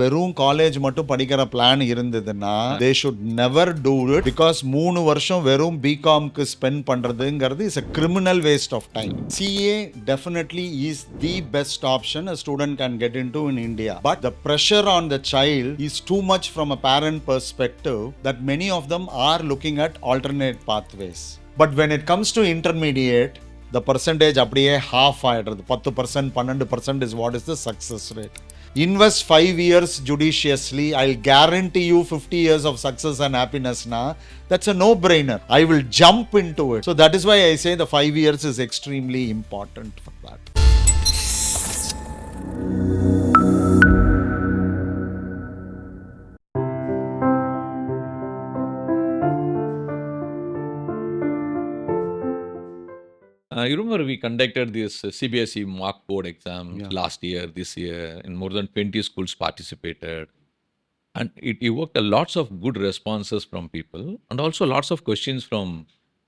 வெறும் காலேஜ் மட்டும் படிக்கிற பிளான் இருந்ததுன்னா they should never do it because 3 வருஷம் வெறும் பிகாம்க்கு ஸ்பெண்ட் பண்றதுங்கிறது is a criminal waste of time. CA definitely is the best option a student can get into in India, but the pressure on the child is too much from a parent perspective that many of them are looking at alternate pathways. But when it comes to intermediate, the percentage அப்படியே half ஆயிடுறது. 10% 12% is what is the success rate. Invest 5 years judiciously, I'll guarantee you 50 years of success and happiness. That's a no-brainer. I will jump into it. So that is why I say the 5 years is extremely important for that. You remember we conducted this CBSE mock board exam last year, this year, and more than 20 schools participated. And it evoked lots of good responses from people and also lots of questions from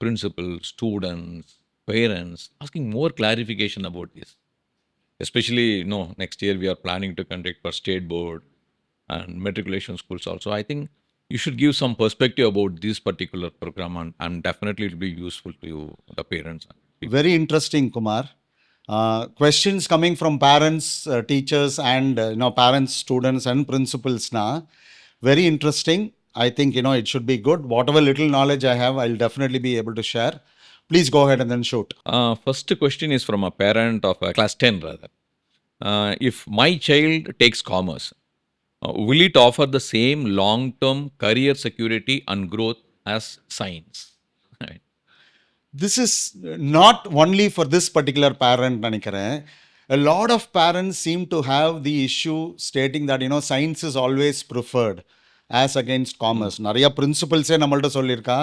principals, students, parents, asking more clarification about this. Especially, next year we are planning to conduct for state board and matriculation schools also. I think you should give some perspective about this particular program, and definitely it will be useful to you, the parents. Very interesting, Kumar. Questions coming from parents, teachers, and parents, students, and principals. Very interesting. I think it should be good. Whatever little knowledge I have, I'll definitely be able to share. Please go ahead and then shoot. First question is from a parent of class 10 rather. If my child takes commerce, will it offer the same long-term career security and growth as science? Right. This is not only for this particular parent, Nanikare. A lot of parents seem to have the issue stating that, science is always preferred as against commerce. Nariya principals nammalta sollirka.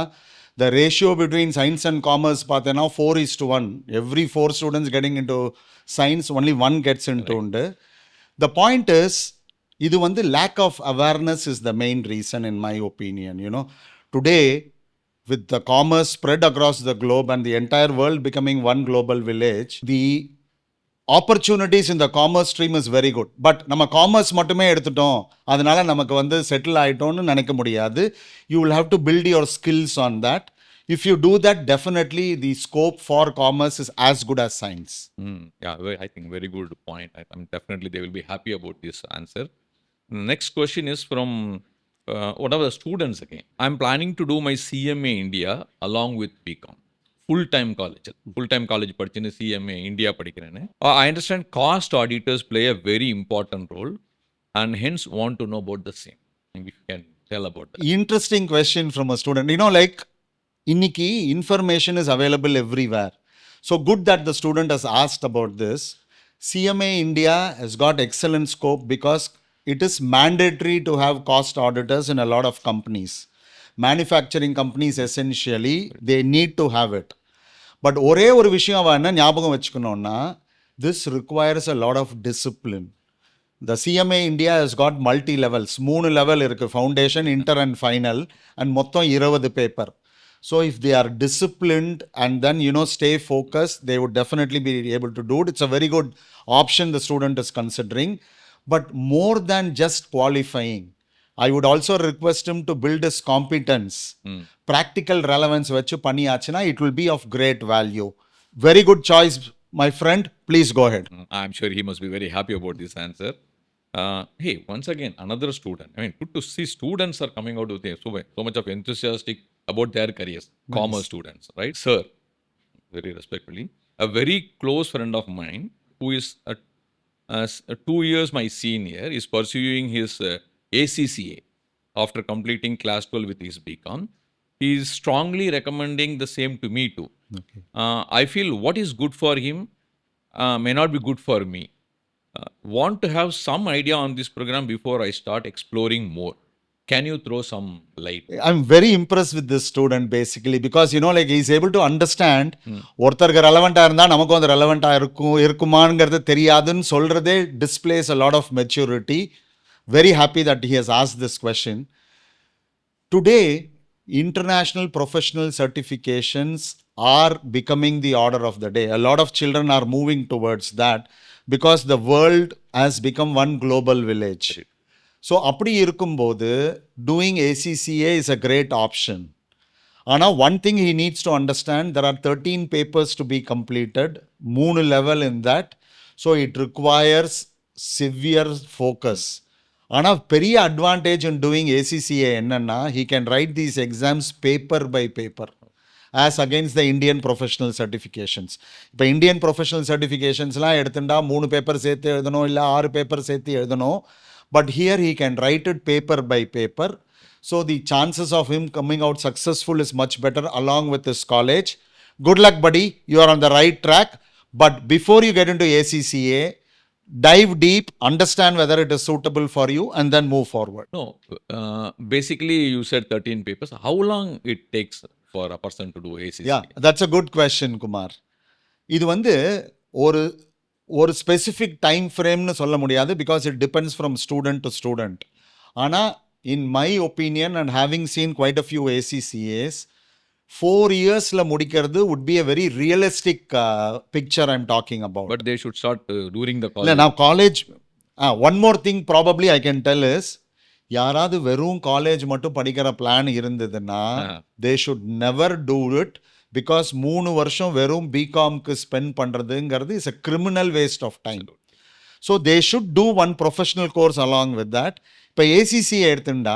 The ratio between science and commerce pathena 4:1. Every 4 students getting into science, only 1 gets into undu. The point is, idu vandu lack of awareness is the main reason in my opinion. Today, with the commerce spread across the globe and the entire world becoming one global village, the opportunities in the commerce stream is very good. But நம்ம commerce மட்டுமே எடுத்துட்டோம், அதனால நமக்கு வந்து settle ஆயிட்டோம்னு நினைக்க முடியாது. You will have to build your skills on that. If you do that, definitely the scope for commerce is as good as science. I think very good point. Definitely they will be happy about this answer. Next question is from one of the students again. I'm planning to do my CMA India along with BCom. Full-time college படிச்சுன்னு CMA India படிக்கிறேன்னு. I understand cost auditors play a very important role and hence want to know about the same. If you can tell about that. Interesting question from a student. Inniki information is available everywhere. So good that the student has asked about this. CMA India has got excellent scope because it is mandatory to have cost auditors in a lot of companies. Manufacturing companies essentially, they need to have it. But ஒரே ஒரு விஷயம் என்ன ஞாபகம் வச்சுக்கணும்னா, this requires a lot of discipline. The CMA India has got multi levels. 3 level இருக்கு, foundation, inter and final, and மொத்தம் 20 paper. So if they are disciplined and then stay focused, they would definitely be able to do it. It's a very good option the student is considering. But more than just qualifying, I would also request him to build his competence. Practical relevance vechu panniyachina, it will be of great value. Very good choice, my friend. Please go ahead. I'm sure he must be very happy about this answer. Hey, once again, another student. Good to see students are coming out with so much of enthusiastic about their careers. Nice. Commerce students, right? Sir, very respectfully, a very close friend of mine who is 2 years my senior is pursuing his ACCA after completing class 12 with his BCom. He is strongly recommending the same to me too. Okay. I feel what is good for him may not be good for me. Want to have some idea on this program before I start exploring more. Can you throw some light? I'm very impressed with this student basically because he's able to understand ஒருத்தருக்கு ரெலவெண்டா இருந்தா நமக்கு வந்து ரெலவெண்டா இருக்குமாங்கிறது தெரியாதுன்னு சொல்றதே displays a lot of maturity. Very happy that he has asked this question. Today, international professional certifications are becoming the order of the day. A lot of children are moving towards that because the world has become one global village. So அப்படி இருக்கும்போது doing ACCA is a great option. ஆனால் one thing he needs to understand, there are 13 papers to be completed, 3 level in that, so it requires severe focus. ஆனால் பெரிய advantage in doing ACCA என்னன்னா he can write these exams paper by paper as against the Indian professional certifications. இப்போ Indian professional சர்டிஃபிகேஷன்ஸ்லாம் எடுத்துட்டா 3 paper சேர்த்து எழுதணும், இல்லை 6 paper சேர்த்து எழுதணும். But here he can write it paper by paper. So the chances of him coming out successful is much better along with his college. Good luck, buddy. You are on the right track. But before you get into ACCA, dive deep, understand whether it is suitable for you, and then move forward. No, basically you said 13 papers. How long it takes for a person to do ACCA? Yeah, that's a good question, Kumar. இது வந்து ஒரு ஒரு specific time ஃப்ரேம்னு சொல்ல முடியாது, because it depends from student to student. ஆனால் in my opinion and having seen quite a few ACCAs, 4 yearsல முடிக்கிறது would be a very realistic picture I'm talking about. But they should start during the college. இல்லை நான் college one more thing probably I can tell is, யாராவது வெறும் college மட்டும் படிக்கிற plan இருந்ததுன்னா they should never do it, because 3 வருஷம் வெறும் பிகாம்க்கு spend பண்ணுறதுங்கிறது is a criminal waste of time. So they should do one professional course along with that. இப்போ ACCA எடுத்துட்டா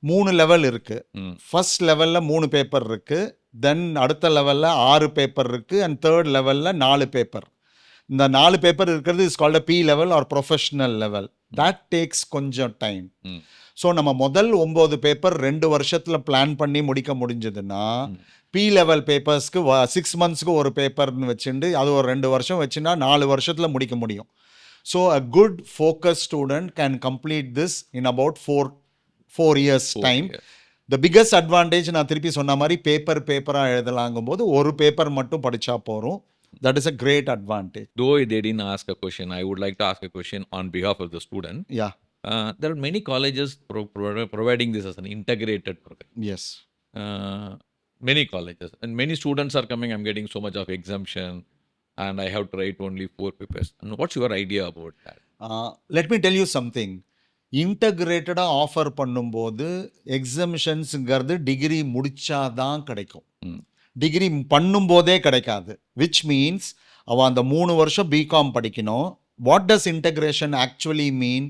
3 லெவல் இருக்குது. ஃபர்ஸ்ட் லெவலில் 3 பேப்பர் இருக்குது, தென் அடுத்த லெவலில் 6 பேப்பர் இருக்குது, அண்ட் தேர்ட் லெவலில் 4 பேப்பர். இந்த 4 பேப்பர் இருக்கிறது is called P level or professional level. That takes கொஞ்சம் டைம். ஸோ நம்ம முதல் 9 பேப்பர் 2 வருஷத்தில் பிளான் பண்ணி முடிக்க முடிஞ்சதுன்னா P லெவல் பேப்பர்ஸ்க்கு 6 மந்த்ஸ்க்கு ஒரு பேப்பர்னு வச்சுட்டு அது ஒரு 2 வருஷம் வச்சுன்னா 4 வருஷத்தில் முடிக்க முடியும். So a good focused student can complete this in about 4 years time. The biggest advantage, நான் திருப்பி சொன்ன மாதிரி பேப்பராக எழுதலாங்கும் போது ஒரு பேப்பர் மட்டும் படித்தா போகிறோம். That is a great advantage. Though they didn't ask a question, I would like to ask a question on behalf of the student. Yeah. There are many colleges providing this as an integrated program. Yes. Many colleges and many students are coming, I'm getting so much of exemption and I have to write only 4 papers. And what's your idea about that? Let me tell you something. இன்டகிரேட்டடாக offer பண்ணும்போது எக்ஸம்ஷன்ஸுங்கிறது degree முடிச்சாதான் கிடைக்கும், degree பண்ணும்போதே கிடைக்காது. Which means அவன் அந்த 3 வருஷம் BCom படிக்கணும். வாட் டஸ் இன்டகிரேஷன் ஆக்சுவலி மீன்?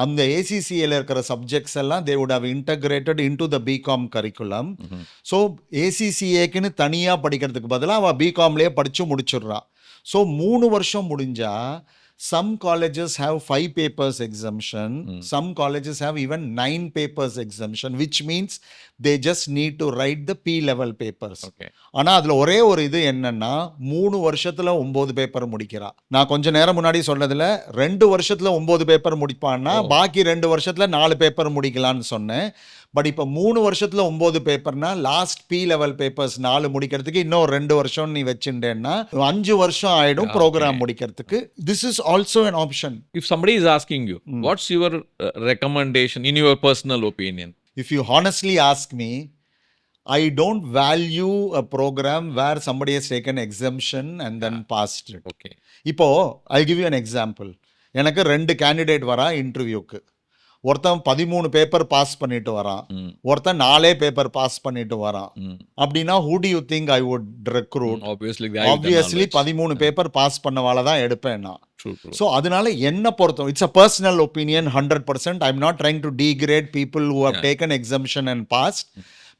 அந்த ACCAல இருக்கிற சப்ஜெக்ட்ஸ் எல்லாம் they would have integrated into the BCom curriculum. So ACCAக்குன்னு தனியாக படிக்கிறதுக்கு பதிலாக அவள் பிகாம்லேயே படித்து முடிச்சிடுறா. ஸோ 3 வருஷம் முடிஞ்சா some colleges have 5 papers exemption, some colleges have even 9 papers exemption, which means they just need to write the P level papers. ஆனால் அதில் ஒரே ஒரு இது என்னன்னா 3 வருஷத்தில் 9 பேப்பர் முடிக்கிறா. நான் கொஞ்சம் நேரம் முன்னாடி சொன்னதில் 2 வருஷத்தில் 9 பேப்பர் முடிப்பான்னா பாக்கி 2 வருஷத்தில் 4 பேப்பர் முடிக்கலான்னு சொன்னேன். பட் இப்போ 3 வருஷத்தில் 9 பேப்பர்னா லாஸ்ட் P லெவல் பேப்பர்ஸ் 4 முடிக்கிறதுக்கு இன்னும் 2 வருஷம் நீ வச்சுட்டேன்னா 5 வருஷம் ஆயிடும் ப்ரோக்ராம் முடிக்கிறதுக்கு. This is also an option. If somebody is asking you, what's your recommendation in your personal opinion? If you honestly ask me, I don't value a program where somebody has taken exemption and then passed it. Okay. இப்போ I'll give you an example. எனக்கு 2 candidate வரா இன்டர்வியூக்கு. ஒருத்தன் 13 paper pass பண்ணிட்டு வரான், ஒருத்தன் 4 paper pass பண்ணிட்டு வரான். அப்படின்னா who do you think I would recruit? Obviously 13 paper pass பண்ணவால தான் எடுப்பேன் நான். ஸோ அதனால என்ன பொறுத்தோம், it's a personal opinion 100%. I am not trying to degrade people who have taken exemption and passed.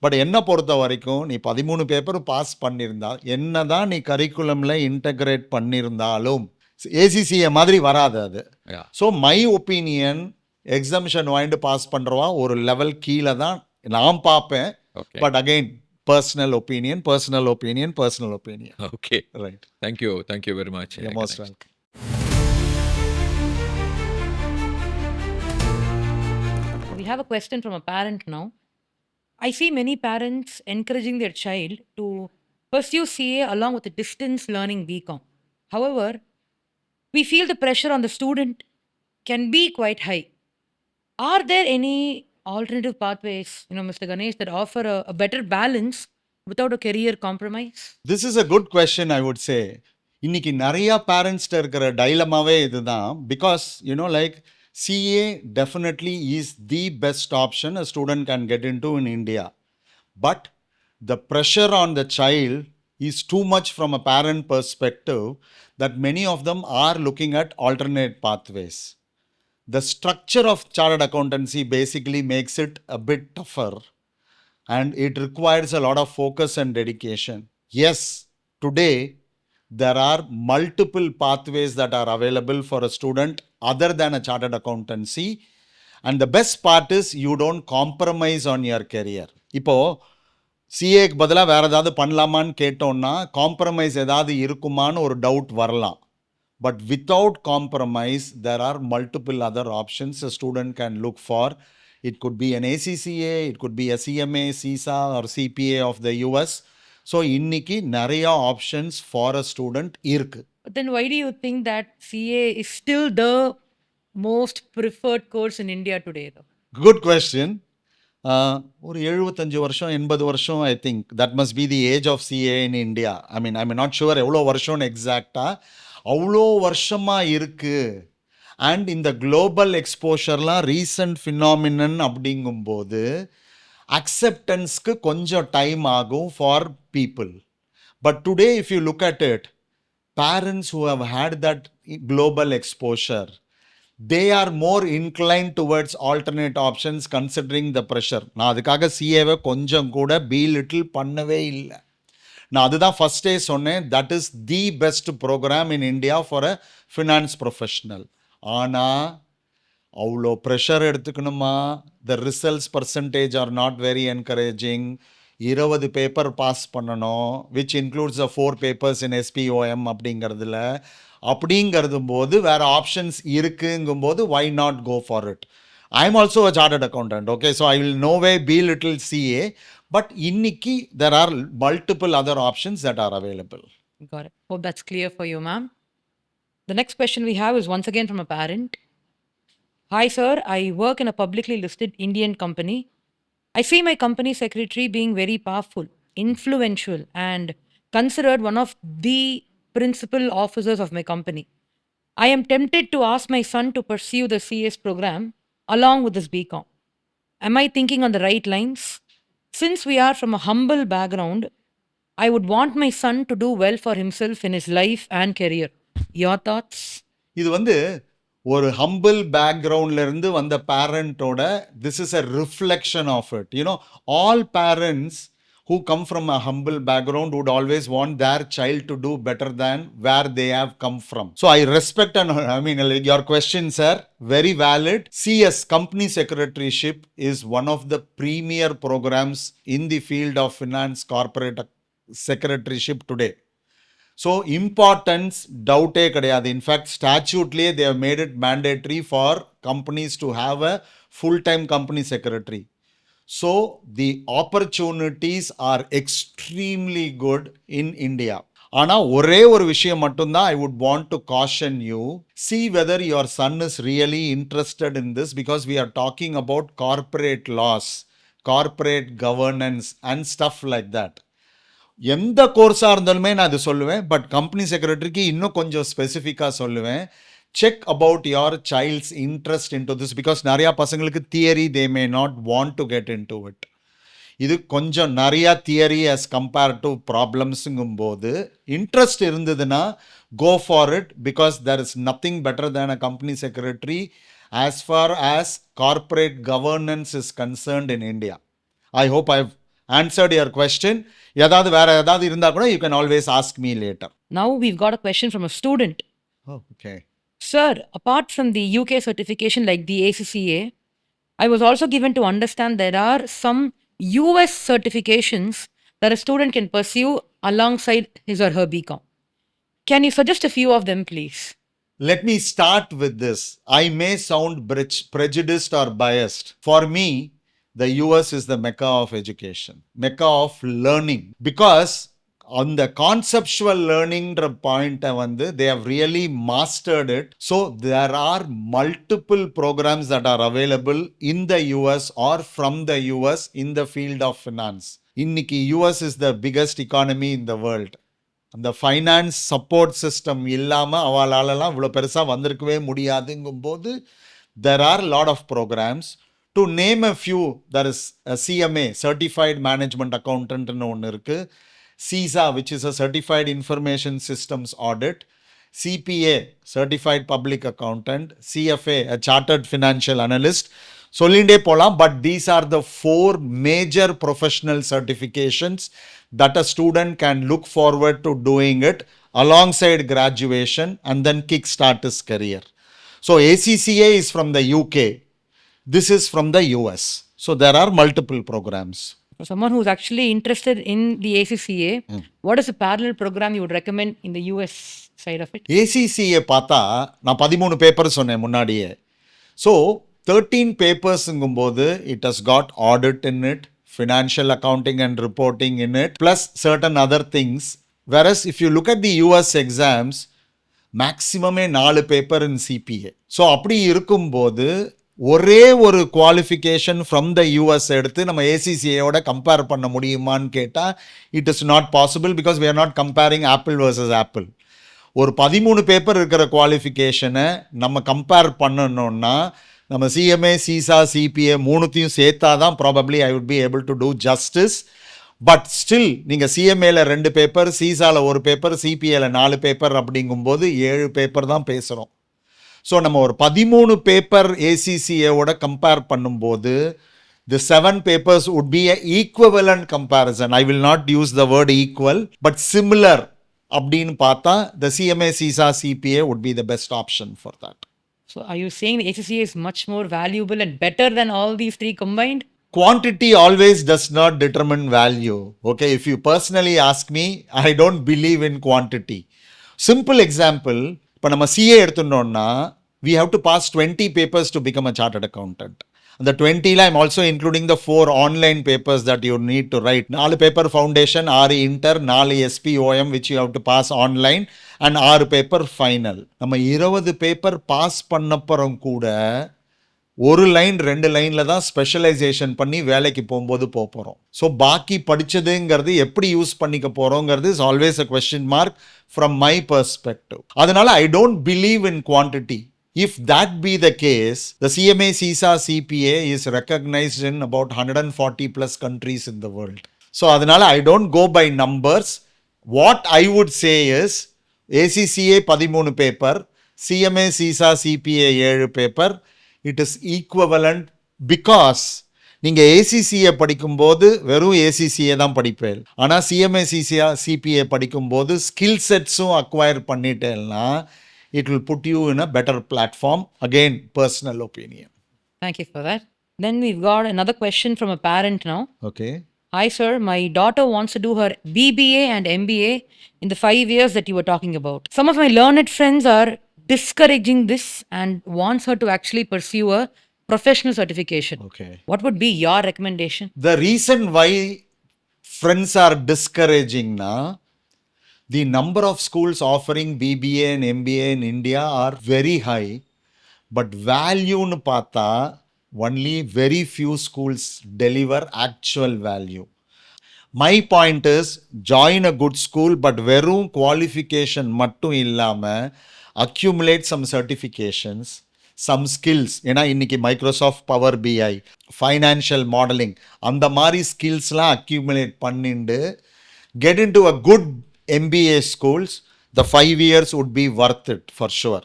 But என்னை பொறுத்த வரைக்கும் நீ 13 பேப்பர் பாஸ் பண்ணியிருந்தா என்ன தான் நீ கரிக்குலமில் இன்டகிரேட் பண்ணியிருந்தாலும் ACCA மாதிரி வராது அது. ஸோ மை ஒப்பீனியன், எக்ஸம்ஷன் வாங்கிட்டு பாஸ் பண்ணுறவா ஒரு லெவல் கீழே தான் நான் பார்ப்பேன். But again personal opinion. Okay. Right. Thank you very much. You're most welcome. We have a question from a parent now. I see many parents encouraging their child to pursue CA along with the distance learning BCom. However, we feel the pressure on the student can be quite high. Are there any alternative pathways, Mr. Gnaesh, that offer a better balance without a career compromise? This is a good question, I would say. இன்னைக்கு நிறைய பேரண்ட்ஸ்ட இருக்கிற டைலமாவே இதுதான். Because like CA definitely is the best option a student can get into in India. But the pressure on the child is too much from a parent perspective that many of them are looking at alternate pathways. The structure of chartered accountancy basically makes it a bit tougher and it requires a lot of focus and dedication. Yes, today there are multiple pathways that are available for a student other than a chartered accountancy. And the best part is you don't compromise on your career. இப்போ சிஏக்கு பதிலாக வேறு ஏதாவது பண்ணலாமான்னு கேட்டோன்னா compromise ஏதாவது இருக்குமான்னு ஒரு doubt வரலாம். But without compromise, there are multiple other options a student can look for. It could be an ACCA, it could be a CMA, CISA or CPA of the US. So, இன்னைக்கு நிறைய options for a student இருக்கு. But then why do you think that CA is still the most preferred course in India today, though? Good question. ஒரு 75 வருஷம் 80 வருஷம் I think that must be the age of CA in India. I mean not sure எவ்வளோ வருஷம்னு எக்ஸாக்டாக, அவ்வளோ வருஷமாக இருக்குது. And இந்த குளோபல் எக்ஸ்போஷர்லாம் ரீசன்ட் ஃபினாமினன் அப்படிங்கும்போது அக்செப்டன்ஸ்க்கு கொஞ்சம் டைம் ஆகும் for people. But today if you look at it, parents who have had that global exposure, they are more inclined towards alternate options considering the pressure. நான் அதுக்காக சிஏவை கொஞ்சம் கூட little பண்ணவே இல்லை. நான் அதுதான் ஃபஸ்ட்டே சொன்னேன், that is the best program in India for a finance professional. ஆனால் அவ்வளோ ப்ரெஷர் எடுத்துக்கணுமா? The results percentage are not very encouraging. 20 paper pass பண்ணணும், which includes 4 papers in SPOM அப்படிங்கிறது போது வேறு ஆப்ஷன்ஸ் இருக்குங்கும்போது why not go for it? I am also a chartered accountant, okay, so I will no way belittle CA, but இன்னைக்கு there are multiple other options that are available. Got it. Hope that's clear for you, ma'am. The next question we have is once again from a parent. Hi, sir. I work in a publicly listed Indian company. I see my company secretary being very powerful, influential, and considered one of the principal officers of my company. I am tempted to ask my son to pursue the CS program along with his BCom. Am I thinking on the right lines? Since we are from a humble background, I would want my son to do well for himself in his life and career. Your thoughts? இது ஒரு humble பேக்ரவுண்ட்லேருந்து வந்த பேரண்ட்டோட this is a reflection of it. You know, all parents who come from a humble background would always want their child to do better than where they have come from. So I respect and I mean your question, sir, very valid. CS, company secretaryship, is one of the premier programs in the field of finance corporate secretaryship today. So importance doubte kadayadu. In fact, statutely they have made it mandatory for companies to have a full-time company secretary. So the opportunities are extremely good in India. ஆனால் ஒரே ஒரு விஷயம் மட்டும்தான் I would want to caution you. See whether your son is really interested in this, because we are talking about corporate laws, corporate governance and stuff like that. எந்த கோர்ஸாக இருந்தாலுமே நான் அது சொல்லுவேன், பட் கம்பெனி செக்ரட்டரிக்கு இன்னும் கொஞ்சம் ஸ்பெசிஃபிக்காக சொல்லுவேன். check about your child's interest into this, because நிறையா பசங்களுக்கு theory they may not want to get into it. இது கொஞ்சம் நிறையா தியரி as compared to problemsங்கும் போது இன்ட்ரெஸ்ட் இருந்ததுன்னா go for it, because there is nothing better than a company secretary as far as corporate governance is concerned in India. I hope I've answered your question. ஏதாவது வேற ஏதாவது இருந்தால் கூட you can always ask me later. Now we've got a question from a student. Oh, okay. Sir, apart from the UK certification like the ACCA, I was also given to understand there are some US certifications that a student can pursue alongside his or her BCom. Can you suggest a few of them, please? Let me start with this. I may sound prejudiced or biased. For me, the US is the mecca of education, mecca of learning, because on the conceptual learning point they have really mastered it. So there are multiple programs that are available in the US or from the US in the field of finance. இன்னைக்கு US is the biggest economy in the world. அந்த finance support system இல்லாமல் அவளாலலாம் இவ்வளோ பெருசாக வந்திருக்கவே முடியாதுங்கும் போது there are a lot of programs. To name a few, there is a CMA, Certified Management Accountant ன்னு ஒன்று இருக்கு. CISA, which is a Certified Information Systems Audit. CPA, Certified Public Accountant. CFA, a Chartered Financial Analyst. சொல்லிண்டே போலாம், but these are the 4 major professional certifications that a student can look forward to doing it alongside graduation and then kickstart his career. So ACCA is from the UK. This is from the US. So there are multiple programs. For someone who's actually interested in the ACCA, what is a parallel program you would recommend in the US side of it? ACCA பார்த்தா நான் 13 paper சொன்னேன் முன்னாடியே. So 13 பேப்பர்ஸுங்கும்போது it has got audit in it, financial accounting and reporting in it, plus certain other things. Whereas if you look at the US exams, மேக்ஸிமமே 4 paper in CPA. So அப்படி இருக்கும்போது ஒரே ஒரு qualification from the US எடுத்து நம்ம ACCAயோட compare பண்ண முடியுமான்னு கேட்டால் it is not possible, because we are not comparing apple versus apple. ஒரு 13 பேப்பர் இருக்கிற குவாலிஃபிகேஷனை நம்ம கம்பேர் பண்ணணும்னா நம்ம CMA, CISA, CPA மூணுத்தையும் சேர்த்தா தான் probably I would be able to two justice. But still நீங்கள் CMAல 2 பேப்பர், CISAல 1 பேப்பர், CPAல 4 பேப்பர் அப்படிங்கும்போது 7 பேப்பர் தான் பேசுகிறோம். ஸோ நம்ம ஒரு 13 பேப்பர் ACCAவோட கம்பேர் பண்ணும்போது the 7 papers would be an equivalent comparison. I will not use the word equal, but similar அப்படின்னு பார்த்தா the CMA, CISA, CPA would be the best option for that. So are you saying the ACCA is much more valuable and better than all these 3 combined? Quantity always does not determine value. Okay, if you personally ask me, I don't believe in quantity. Simple example, இப்போ நம்ம CA எடுத்துட்டோம்னா we have to pass 20 papers to become a chartered accountant. அந்த 20ல I'm also including the 4 online papers that you need to write. 4 paper foundation, 6 inter, 4 SPOM which you have to pass online and 6 paper final. நம்ம 20 paper pass பண்ணப்புறம் கூட ஒரு line 2 லைனில் தான் specialisation பண்ணி வேலைக்கு போகும்போது போகிறோம். ஸோ பாக்கி படித்ததுங்கிறது எப்படி யூஸ் பண்ணிக்க போகிறோங்கிறது is always a question mark from my perspective. அதனால I don't believe in quantity. If that be the case, the CMA, CISA, CPA is recognized in about 140 plus countries in the world. So அதனால I don't go by numbers. What I would say is ACCA 13 paper, CMA, CISA, CPA 7 paper. It is equivalent because நீங்கள் ACCA படிக்கும்போது வெறும் ACCA தான் படிப்பேன். ஆனால் CMA, CPA படிக்கும்போது skill செட்ஸும் acquire பண்ணிட்டேன்னா it will put you in a better platform. Again, personal opinion. Thank you for that. Then we've got another question from a parent now. Okay. Hi sir, my daughter wants to do her BBA and MBA in the 5 years that you were talking about. Some of my learned friends are discouraging this and wants her to actually pursue a professional certification. Okay. What would be your recommendation? The reason why friends are discouraging now, the number of schools offering BBA and MBA in India are very high, but value nu paatha only very few schools deliver actual value. My point is join a good school, but verum qualification mattum illama accumulate some certifications, some skills. ஏன்னா இன்னைக்கு Microsoft power BI, financial modelling அந்த மாதிரி ஸ்கில்ஸ்லாம் accumulate பண்ணிட்டு get into a good MBA schools, the 5 years would be worth it for sure.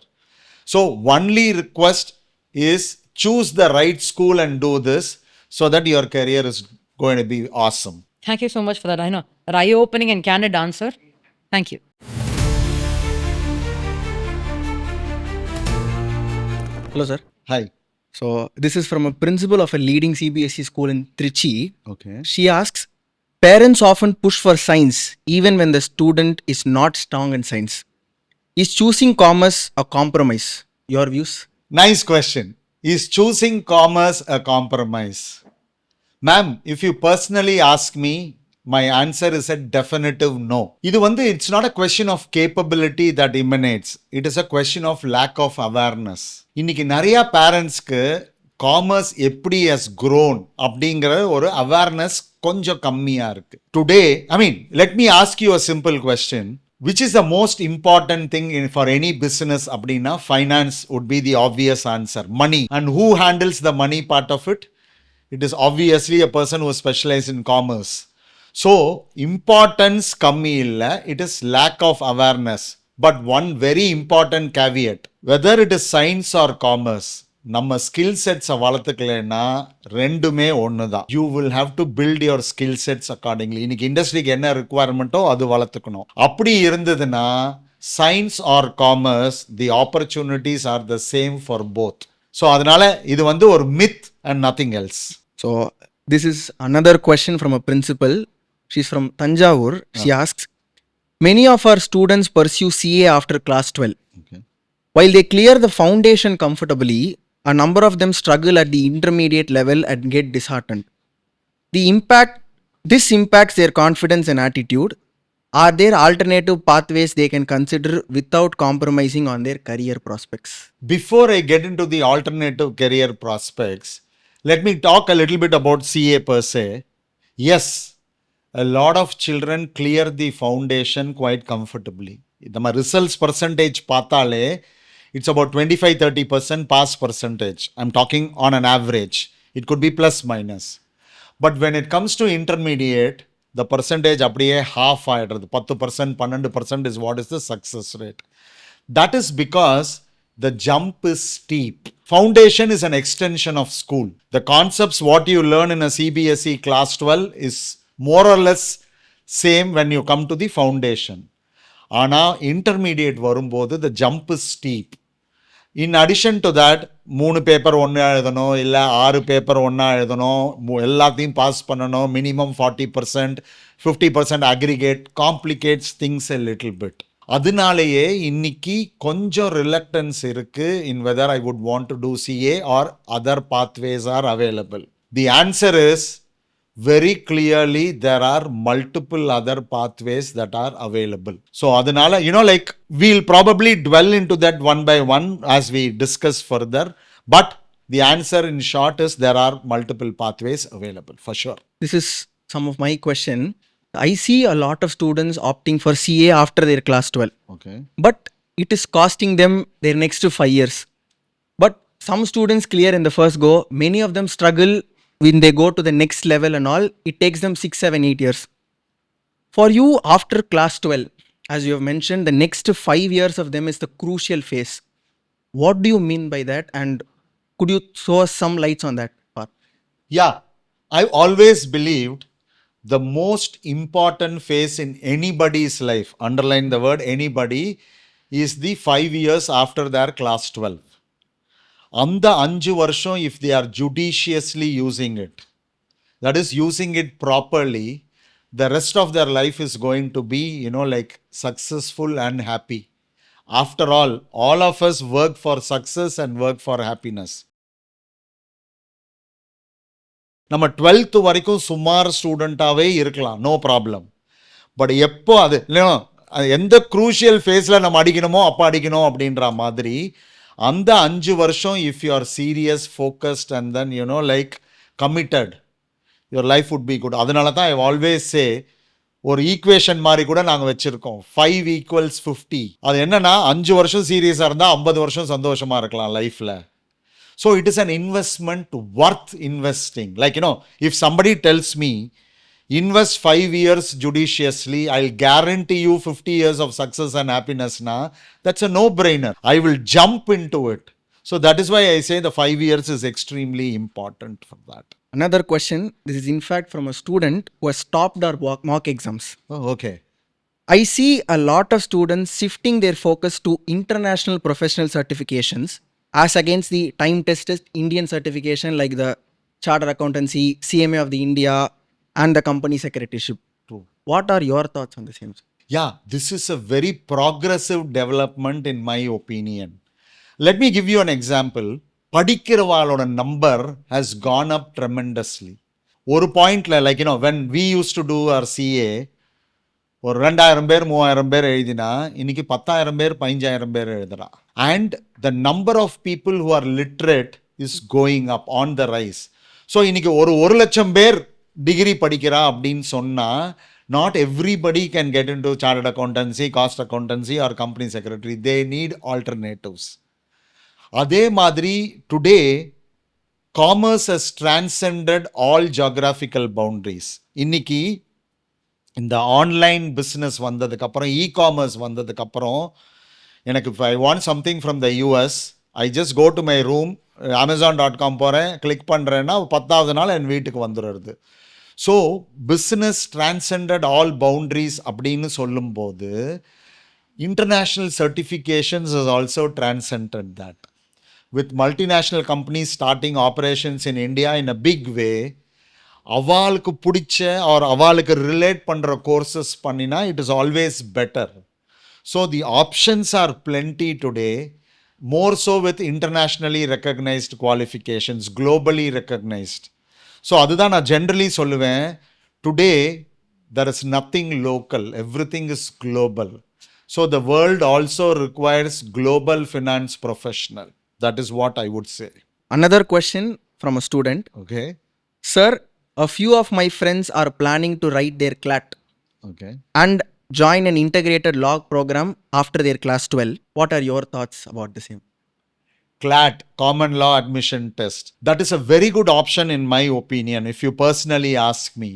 So only request is choose the right school and do this so that your career is going to be awesome. Thank you so much for that. I know an eye-opening and candid answer. Thank you. Hello sir. Hi. So this is from a principal of a leading CBSE school in Trichy. Okay. She asks, parents often push for science even when the student is not strong in science. Is choosing commerce a compromise? Your views? Nice question. Is choosing commerce a compromise? Ma'am, if you personally ask me, my answer is a definitive no. It's not a question of capability that emanates. It is a question of lack of awareness. இன்னைக்கு நிறைய பேரண்ட்ஸ்க்கு commerce எப்படி has grown அப்படிங்கிற ஒரு awareness கொஞ்சம் கம்மியாக இருக்கு. Today, let me ask you a simple question. which is the most important thing for any business அப்படின்னா finance would be the obvious answer. Money. And who handles the money part of it? It is obviously a person who specializes in commerce. So, importance கம்மி இல்லை, it is lack of awareness. But one very important caveat, whether it is science or commerce, நம்ம skill செட்ஸை வளர்த்துக்கலன்னா ரெண்டுமே ஒன்று தான். You will have to build your skill sets accordingly. இன்னைக்கு இண்டஸ்ட்ரிக்கு என்ன ரிக்குவயர்மெண்ட்டோ அது வளர்த்துக்கணும். அப்படி இருந்ததுன்னா science or commerce, the opportunities are the same for both. So அதனால இது வந்து ஒரு myth and nothing else. So this is another question from a principal. She's from Tanjavur. She asks, many of our students pursue CA after class 12. Okay. While they clear the foundation comfortably, a number of them struggle at the intermediate level and get disheartened. This impacts their confidence and attitude. Are there alternative pathways they can consider without compromising on their career prospects? Before I get into the alternative career prospects, let me talk a little bit about CA per se. Yes, a lot of children clear the foundation quite comfortably. The results percentage pathale, it's about 25-30% pass percentage. I'm talking on an average. It could be plus minus. But when it comes to intermediate, the percentage அப்படியே half ஆயிடுறது. 10%, 12% is what is the success rate. That is because the jump is steep. Foundation is an extension of school. The concepts what you learn in a CBSE class 12 is more or less same when you come to the foundation. ஆனால் intermediate வரும்போது the jump is steep. In addition to that, 3 paper ஒன்று எழுதணும், இல்லை 6 paper ஒன்றா எழுதணும், எல்லாத்தையும் pass பண்ணணும், minimum 40%, 50% aggregate complicates things a little bit. அதனாலேயே இன்னைக்கு கொஞ்சம் ரிலக்டன்ஸ் இருக்கு in whether I would want to do CA or other pathways are available. The answer is very clearly there are multiple other pathways that are available. So adanala, like we'll probably dwell into that one by one as we discuss further, but the answer in short is there are multiple pathways available for sure. This is some of my question. I see a lot of students opting for CA after their class 12. Okay. But it is costing them their next 5 years. But some students clear in the first go. Many of them struggle when they go to the next level and all. It takes them 6, 7, 8 years. For you, after class 12, as you have mentioned, the next 5 years of them is the crucial phase. What do you mean by that? And could you throw us some lights on that part? Yeah, I've always believed the most important phase in anybody's life, underline the word anybody, is the 5 years after their class 12. அந்த 5 வருஷம் if they are judiciously using it, that is using it properly, the rest of their life is going to be, like successful and happy. After all of us work for success and work for happiness. நம்ம 12th வரைக்கும் சுமார் ஸ்டூடெண்ட்டாகவே இருக்கலாம், no problem. But எப்போ அது இல்லைனா எந்த crucial ஃபேஸில் நம்ம அடிக்கணுமோ அப்போ அடிக்கணும் அப்படின்ற மாதிரி அந்த 5 வருஷம் if you are serious, focused and then like committed, your life would be good. அதனால தான் ஐ ஆல்வேஸ் சே ஒரு ஈக்குவேஷன் மாதிரி கூட நாங்கள் வச்சுருக்கோம், 5 = 50. அது என்னன்னா 5 வருஷம் சீரியஸாக இருந்தால் 50 வருஷம் சந்தோஷமாக இருக்கலாம் லைஃப்பில். So it is an investment worth investing. Like, if somebody tells me, invest 5 years judiciously, I'll guarantee you 50 years of success and happiness, that's a no-brainer. I will jump into it. So that is why I say the 5 years is extremely important for that. Another question, this is in fact from a student who has stopped our mock exams. Oh, okay. I see a lot of students shifting their focus to international professional certifications as against the time-tested Indian certification like the Chartered Accountancy, CMA of the India, and the Company Secretaryship. True. What are your thoughts on the same? Yeah, this is a very progressive development in my opinion. Let me give you an example. படிக்கிறவாளோட number has gone up tremendously. ஒரு பாயிண்ட்ல like when we used to do our CA, ஒரு 2000 பேர் 3000 பேர் எழுதினா இன்னைக்கு 10,000 பேர் 15,000 பேர் எழுதுறா. And the number of people who are literate is going up, on the rise. So இன்னைக்கு 1 லட்சம் பேர் டிகிரி படிக்கிறா அப்படின்னு சொன்னால் Not everybody can get into chartered accountancy, cost accountancy, or company secretary. They need alternatives. அதே மாதிரி today commerce has transcended all geographical boundaries. இன்னைக்கு இந்த ஆன்லைன் பிஸ்னஸ் வந்ததுக்கப்புறம் இ-காமர்ஸ் வந்ததுக்கப்புறம் எனக்கு if I want something from the US, I just go to my room, amazon.com போகிறேன், click பண்ணுறேன்னா 10வது நாள் என் வீட்டுக்கு வந்துடுறது. ஸோ பிஸ்னஸ் டிரான்செண்டட் ஆல் பவுண்ட்ரிஸ் அப்படின்னு சொல்லும்போது international certifications has also transcended that. With multinational companies starting operations in India in a big way, அவளுக்கு பிடிச்ச or அவளுக்கு ரிலேட் பண்ணுற கோர்சஸ் பண்ணினா it is always better. So the options are plenty today, more so with internationally recognized qualifications, globally recognized. So அதுதான் நான் generally சொல்லுவேன், today there is nothing local, everything is global. So the world also requires global finance professional. That is what I would say. Another question from a student. Okay. Sir, a few of my friends are planning to write their CLAT Okay. and join an integrated law program after their class 12. What are your thoughts about the same? CLAT, Common Law Admission Test. That is a very good option in my opinion, if you personally ask me.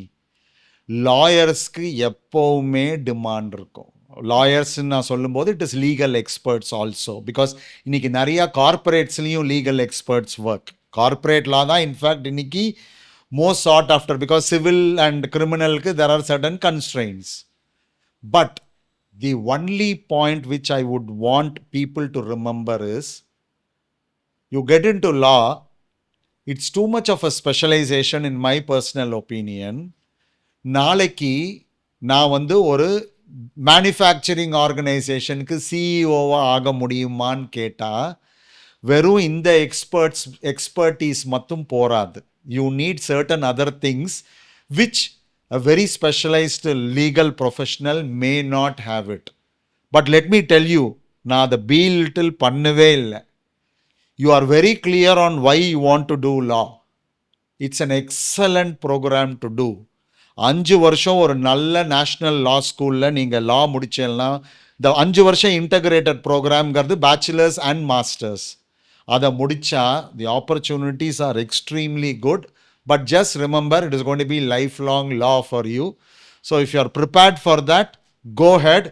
லாயர்ஸ்க்கு எப்போவுமே demand இருக்கும். லாயர்ஸ்ன்னு நான் சொல்லும்போது it is legal experts also, because இன்னைக்கு நிறையா கார்பரேட்ஸ்லேயும் legal experts work. Corporate law தான் இன்ஃபேக்ட் இன்னைக்கு most sought after, because civil and கிரிமினலுக்கு there are certain constraints. But the only point which I would want people to remember is, you get into law, it's too much of a specialization in my personal opinion. நாளைக்கு நான் ஒரு manufacturing ஆர்கனைசேஷனுக்கு சிஇஓவாக ஆக முடியுமான்னு கேட்டால் வெறும் இந்த expertise மட்டும் போராது. You need certain other things which a very specialized legal professional may not have it. But let me tell you, நான் அதை பீலிட்டில் பண்ணவே இல்லை. You are very clear on why you want to do law. It's an excellent program to do. 5 வருஷம் ஒரு நல்ல national லா ஸ்கூலில் நீங்கள் லா முடிச்சேன்னா, இந்த 5 வருஷம் இன்டகிரேட்டட் ப்ரோக்ராம்ங்கிறது பேச்சுலர்ஸ் அண்ட் மாஸ்டர்ஸ். அதை முடித்தா தி opportunities are extremely good. But just remember, it is going to be lifelong law for you. So if you are prepared for that, go ahead.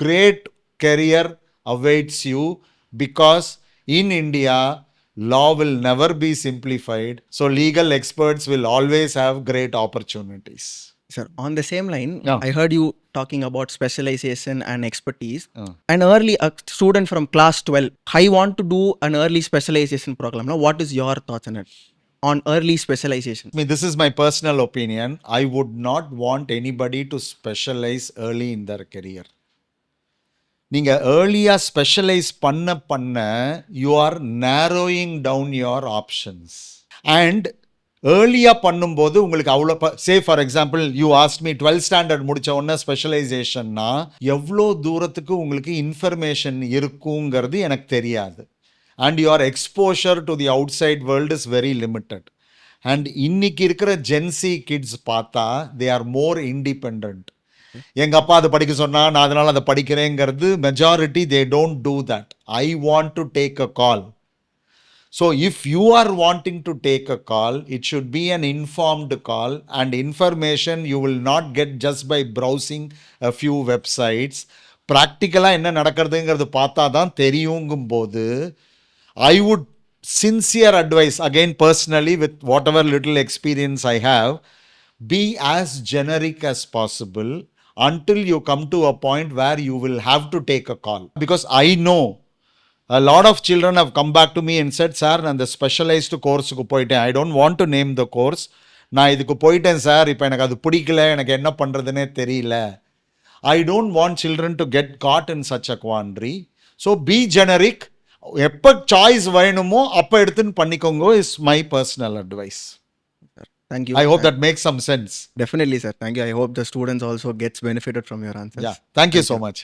Great career awaits you, because in India, law will never be simplified. So legal experts will always have great opportunities. Sir, on the same line, Yeah. I heard you talking about specialization and expertise. A student from class 12, I want to do an early specialization program. Now, what is your thoughts on it? On early specialization. I mean, this is my personal opinion. I would not want anybody to specialize early in their career. நீங்கள் ஏர்லியாக specialise பண்ண you are narrowing down your options. And ஏர்லியாக பண்ணும்போது உங்களுக்கு அவ்வளோ say for example you asked me 12th standard முடித்த உடனே ஸ்பெஷலைசேஷன்னா எவ்வளோ தூரத்துக்கு உங்களுக்கு இன்ஃபர்மேஷன் இருக்குங்கிறது எனக்கு தெரியாது. And your exposure to the outside world is very limited. And இன்னைக்கு இருக்கிற ஜென்சி கிட்ஸ் பார்த்தா they are more independent. எங்கள் அப்பா அதை படிக்க சொன்னால் நான் அதனால் அதை படிக்கிறேங்கிறது majority they don't do that. I want to take a call. So if you are wanting to take a call, it should be an informed call, and information you will not get just by browsing a few websites. ப்ராக்டிக்கலாக என்ன நடக்கிறதுங்கிறது பார்த்தா தான் தெரியுங்கும் போது I would sincere advise, again personally with whatever little experience I have, be as generic as possible until you come to a point where you will have to take a call. Because I know a lot of children have come back to me and said, sir, நான் the specialized course-க்கு போயிட்டேன். I don't want to name the course. நான் இதுக்கு போயிட்டேன் sir, இப்போ எனக்கு அது பிடிக்கல, எனக்கு என்ன பண்ணுறதுனே தெரியல. I don't want children to get caught in such a quandary. So be generic. எப்போ சாய்ஸ் வேணுமோ அப்போ எடுத்துன்னு பண்ணிக்கோங்க is my personal advice. Thank you. I hope that makes some sense. Definitely, sir. Thank you. I hope the students also gets benefited from your answers. Yeah. Thank you so much.